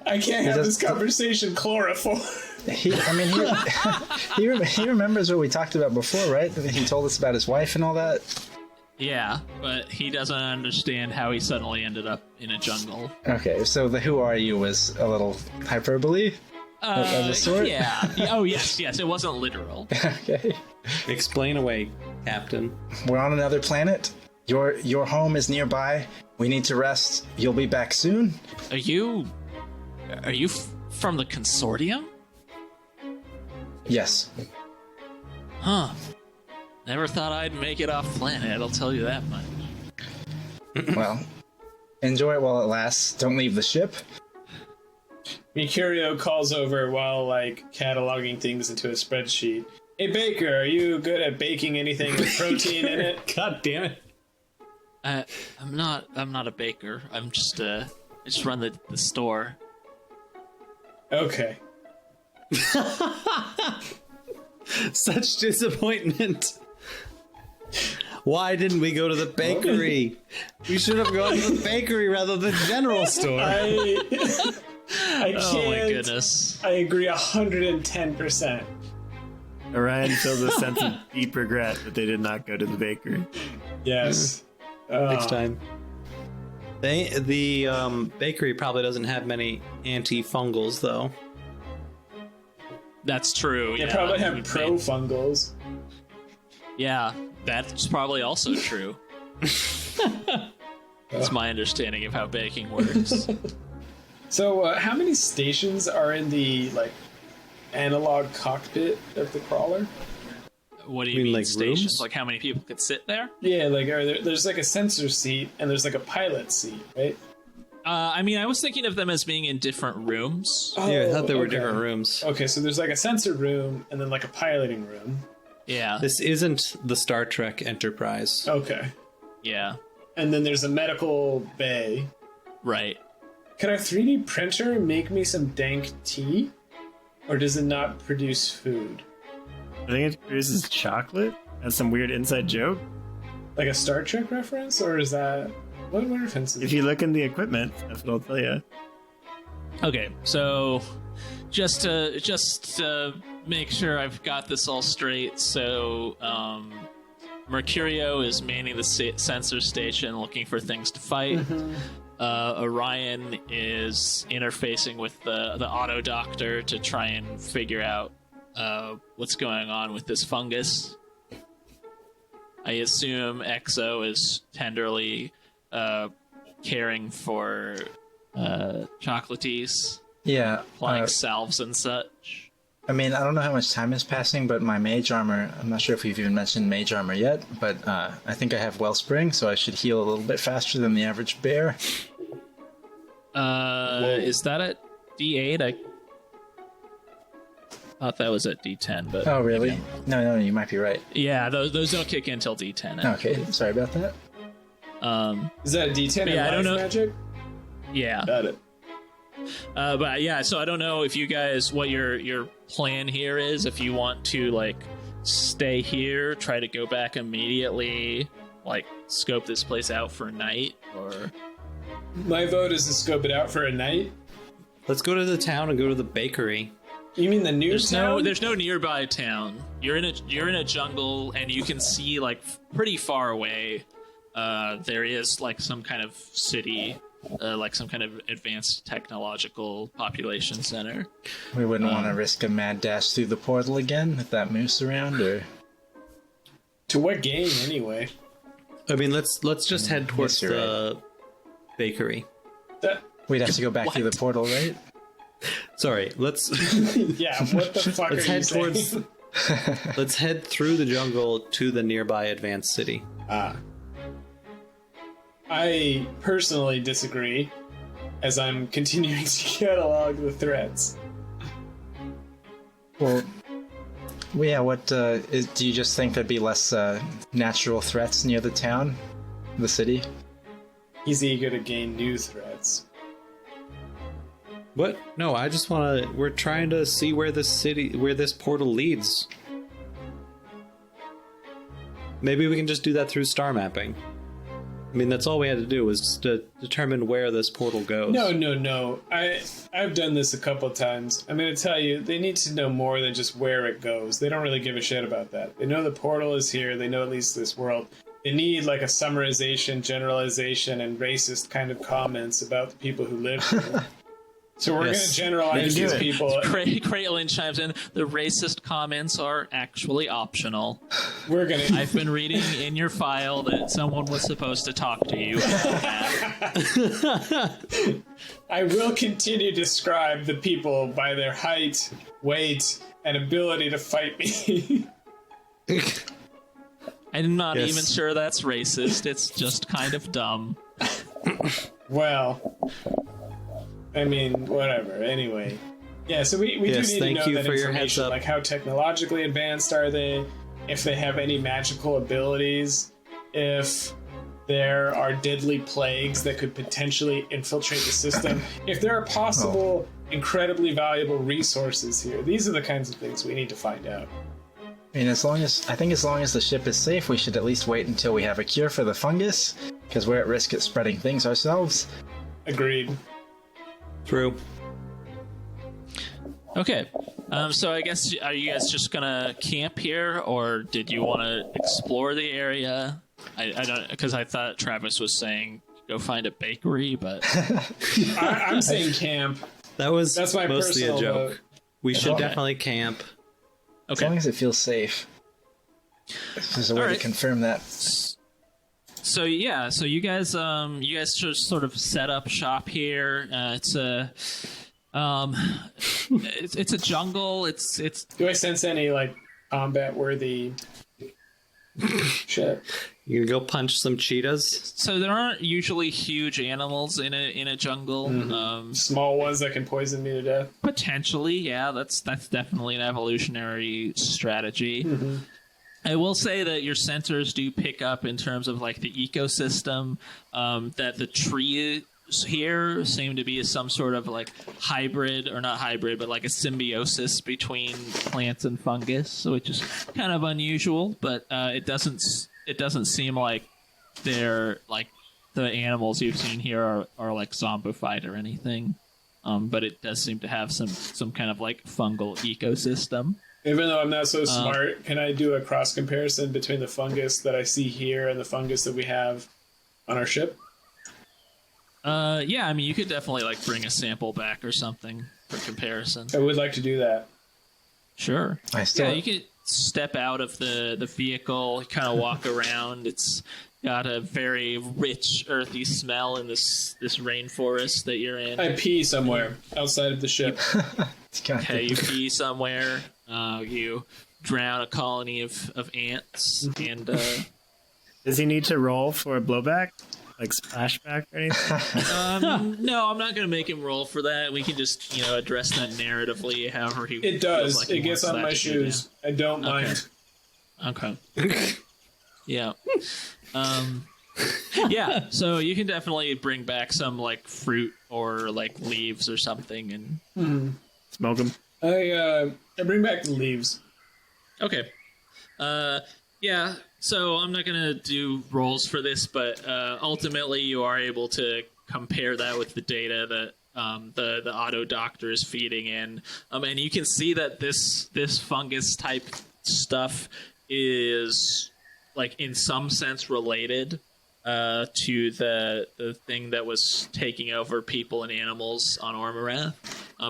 I can't have this conversation chloroform. He remembers what we talked about before, right? He told us about his wife and all that. Yeah, but he doesn't understand how he suddenly ended up in a jungle. Okay, so the "who are you" was a little hyperbole of a sort? Yeah. Oh, yes, it wasn't literal. Okay. Explain away, Captain. We're on another planet. Your home is nearby. We need to rest. You'll be back soon. Are you from the consortium? Yes. Huh. Never thought I'd make it off planet, I'll tell you that much. Well, enjoy it while it lasts. Don't leave the ship. Mercurio calls over while, like, cataloging things into a spreadsheet. Hey, Baker, are you good at baking anything with protein in it? God damn it. I'm not a baker. I just run the store. Okay. Such disappointment. Why didn't we go to the bakery? We should have gone to the bakery rather than the general store. I can't. Oh my goodness. I agree 110%. Orion feels a sense of deep regret that they did not go to the bakery. Yes. Next time. The bakery probably doesn't have many antifungals, though. That's true. They yeah, probably that have would pro-fungals. Yeah, that's probably also true. That's my understanding of how baking works. So, how many stations are in the, like, analog cockpit of the crawler? What do you mean like stations? rooms? Like how many people could sit there? Yeah, like, there's like a sensor seat and there's like a pilot seat, right? I mean, I was thinking of them as being in different rooms. Yeah, I thought there were okay. different rooms. Okay, so there's like a sensor room and then like a piloting room. Yeah, This isn't the Star Trek Enterprise. Okay. yeah, And then there's a medical bay. right. Can a 3D printer make me some dank tea? Or does it not produce food? I think it produces chocolate. That's some weird inside joke. Like a Star Trek reference? Or is that... What reference is If you look in the equipment, that's what I'll tell you. Okay, so just to make sure I've got this all straight, so Mercurio is manning the sensor station, looking for things to fight. Orion is interfacing with the auto doctor to try and figure out what's going on with this fungus. I assume Exo is tenderly caring for chocolates, Yeah. applying salves and such. I mean, I don't know how much time is passing, but my mage armor, I'm not sure if we've even mentioned mage armor yet, but I think I have Wellspring, so I should heal a little bit faster than the average bear. Is that at D8? I thought that was at D10, but Oh, really? No, you might be right. yeah, those don't kick in till D10. Okay, sorry about that. Is that a D10 in Yeah, I don't life know. magic? Yeah, Got it. but yeah, so I don't know if you guys what your plan here is. If you want to like stay here, try to go back immediately, like scope this place out for a night, or My vote is to scope it out for a night. Let's go to the town and go to the bakery. You mean the new town? there's no nearby town. You're in a jungle, and you can see like pretty far away. There is like some kind of city, like some kind of advanced technological population center. We wouldn't want to risk a mad dash through the portal again with that moose around, or... To what game, anyway? I mean, let's just head towards you're the bakery. That, We'd have to go back through the portal, right? Sorry, let's yeah, what the fuck let's are you head saying? towards. Let's head through the jungle to the nearby advanced city. I personally disagree, as I'm continuing to catalog the threats. Well, yeah, do you just think there'd be less natural threats near the town, the city? He's eager to gain new threats. What? No, I just want to. We're trying to see where this portal leads. Maybe we can just do that through star mapping. I mean, that's all we had to do was to determine where this portal goes. No. I've done this a couple of times. I'm going to tell you, they need to know more than just where it goes. They don't really give a shit about that. They know the portal is here. They know at least this world. They need like a summarization, generalization, and racist kind of comments about the people who live here. So we're going to generalize these people. Craitlin chimes in. The racist comments are actually optional. We're going to... I've been reading in your file that someone was supposed to talk to you about that. I will continue to describe the people by their height, weight, and ability to fight me. I'm not even sure that's racist. It's just kind of dumb. Well... I mean, whatever. Anyway. Yeah, so we do need to know that information. Like, how technologically advanced are they? If they have any magical abilities? If there are deadly plagues that could potentially infiltrate the system? If there are possible, incredibly valuable resources here? These are the kinds of things we need to find out. I mean, as long as the ship is safe, we should at least wait until we have a cure for the fungus, because we're at risk of spreading things ourselves. Agreed. True. Okay. So I guess, are you guys just gonna camp here, or did you want to explore the area? I don't, because I thought Travis was saying go find a bakery, but I'm saying camp. That's my mostly a joke. Vote. We should definitely camp. As long as it feels safe. There's a way to confirm that. So yeah, so you guys just sort of set up shop here. It's a jungle. It's. Do I sense any like combat worthy shit? You gonna go punch some cheetahs? So there aren't usually huge animals in a jungle. Mm-hmm. Small ones that can poison me to death. Potentially, yeah. That's definitely an evolutionary strategy. Mm-hmm. I will say that your sensors do pick up in terms of like the ecosystem, that the trees here seem to be some sort of like hybrid, or not hybrid, but like a symbiosis between plants and fungus, which is kind of unusual, but it doesn't seem like they're like the animals you've seen here are like zombified or anything. But it does seem to have some kind of like fungal ecosystem. Even though I'm not so smart, can I do a cross comparison between the fungus that I see here and the fungus that we have on our ship? Yeah, I mean, you could definitely like bring a sample back or something for comparison. I would like to do that. Sure. Yeah, you could step out of the vehicle, kind of walk around. It's got a very rich, earthy smell in this rainforest that you're in. I pee somewhere outside of the ship. Okay, you pee somewhere. You drown a colony of ants, and does he need to roll for a blowback, like splashback or anything? No, I'm not going to make him roll for that. We can just address that narratively, however he. It does. Like it gets on my shoes. I don't mind. Okay. Yeah. Yeah. So you can definitely bring back some like fruit or like leaves or something and smoke them. I bring back the leaves. Okay. Yeah. So I'm not gonna do rolls for this, but ultimately you are able to compare that with the data that the auto doctor is feeding in, and you can see that this fungus type stuff is like in some sense related to the thing that was taking over people and animals on Ormarath.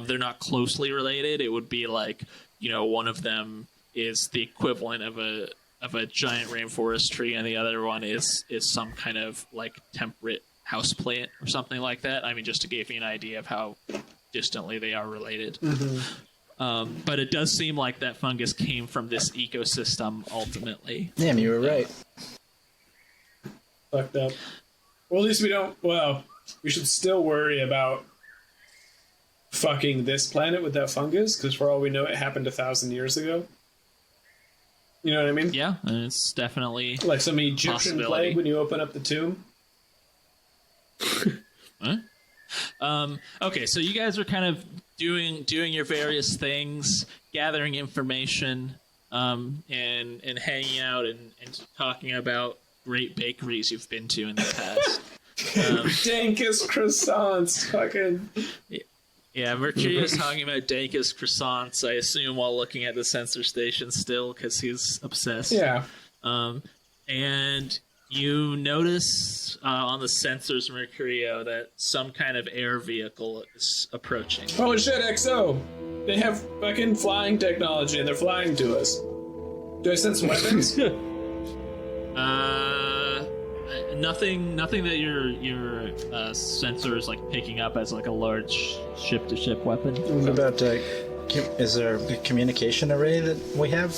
They're not closely related. It would be like, one of them is the equivalent of a giant rainforest tree, and the other one is some kind of like temperate houseplant or something like that. I mean, just to give you an idea of how distantly they are related. Mm-hmm. But it does seem like that fungus came from this ecosystem ultimately. Damn, you were right. Fucked up. Well, at least we don't. Well, we should still worry about fucking this planet with that fungus, because for all we know, it happened 1,000 years ago. You know what I mean? Yeah, and it's definitely like some Egyptian plague when you open up the tomb. Huh? Okay, so you guys are kind of doing your various things, gathering information. and hanging out and talking about great bakeries you've been to in the past. Dankest croissants, fucking. Yeah, Mercurio's talking about dankest croissants, I assume, while looking at the sensor station still, because he's obsessed. Yeah. And you notice on the sensors, Mercurio, that some kind of air vehicle is approaching. Holy shit, XO! They have fucking flying technology and they're flying to us. Do I sense weapons? Nothing that your sensor is like picking up as like a large ship-to-ship weapon. What about, is there a communication array that we have?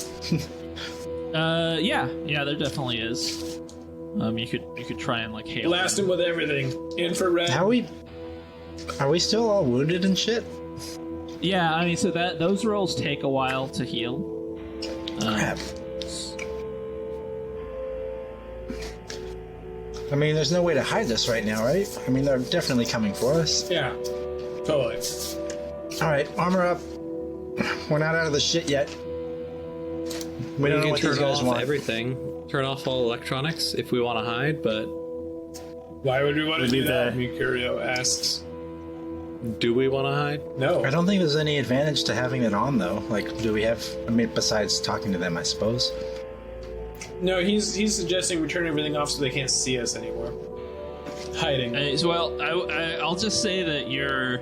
Yeah, there definitely is. You could try and like hail Blast him with everything. Infrared. Are we still all wounded and shit? Yeah, I mean, so those rolls take a while to heal. Crap. I mean, there's no way to hide this right now, right? I mean, they're definitely coming for us. Yeah. Totally. Alright, armor up. We're not out of the shit yet. We don't know what these guys want. Everything. Turn off all electronics if we want to hide, but Why would we want to do that? that. Mercurio asks. do we want to hide? No. I don't think there's any advantage to having it on, though. Like, do we have... I mean, besides talking to them, I suppose. No, he's suggesting we turn everything off so they can't see us anymore. Hiding. Well, I'll just say that your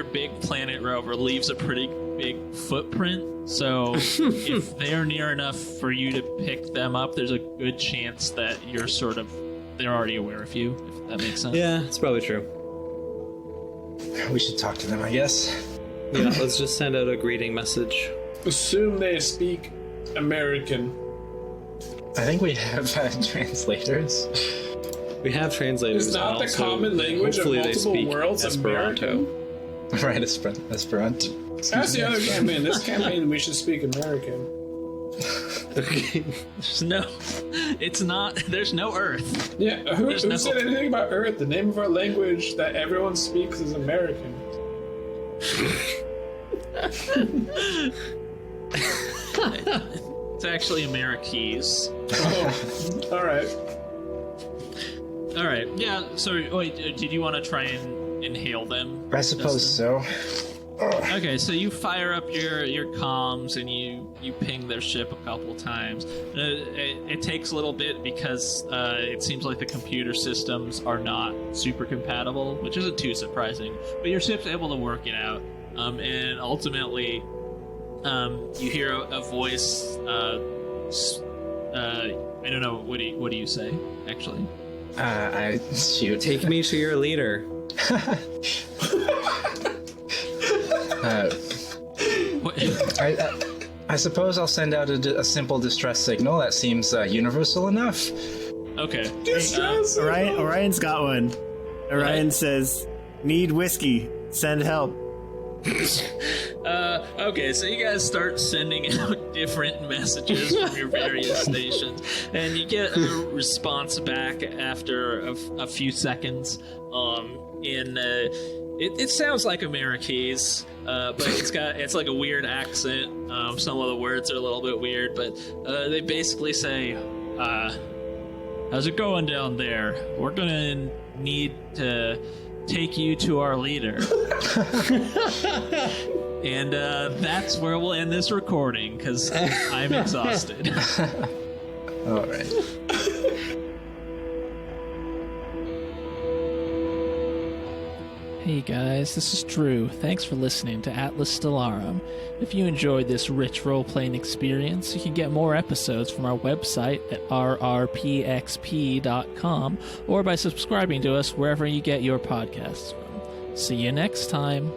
big planet rover leaves a pretty big footprint. So if they're near enough for you to pick them up, there's a good chance that they're already aware of you. If that makes sense. Yeah, it's probably true. We should talk to them, I guess. Yeah, let's just send out a greeting message. Assume they speak American. I think we have translators. We have translators. Is not and the also, common language of hopefully they multiple speak worlds Esperanto. Right, Esperanto. That's the other campaign. This campaign, we should speak American. There's no Earth. Yeah, who no- said anything about Earth? The name of our language that everyone speaks is American. It's actually Americese. Oh, alright. All right. Yeah. So wait, did you want to try and inhale them? I suppose so. Okay, so you fire up your comms and you ping their ship a couple times. It takes a little bit because it seems like the computer systems are not super compatible, which isn't too surprising. But your ship's able to work it out, and ultimately, you hear a voice. I don't know. What do you say? Actually, I shoot. Take me to your leader. what? I suppose I'll send out a simple distress signal. That seems universal enough. Okay. Orion's got one. Orion says, "Need whiskey. Send help." Okay, so you guys start sending out different messages from your various stations, and you get a response back after a few seconds. It sounds like Americese, but it's like a weird accent. Some of the words are a little bit weird, but they basically say, "How's it going down there? We're gonna need to take you to our leader." And that's where we'll end this recording, because I'm exhausted. All right. Hey guys, this is Drew. Thanks for listening to Atlas Stellarum. If you enjoyed this rich role-playing experience, you can get more episodes from our website at rrpxp.com or by subscribing to us wherever you get your podcasts from. See you next time.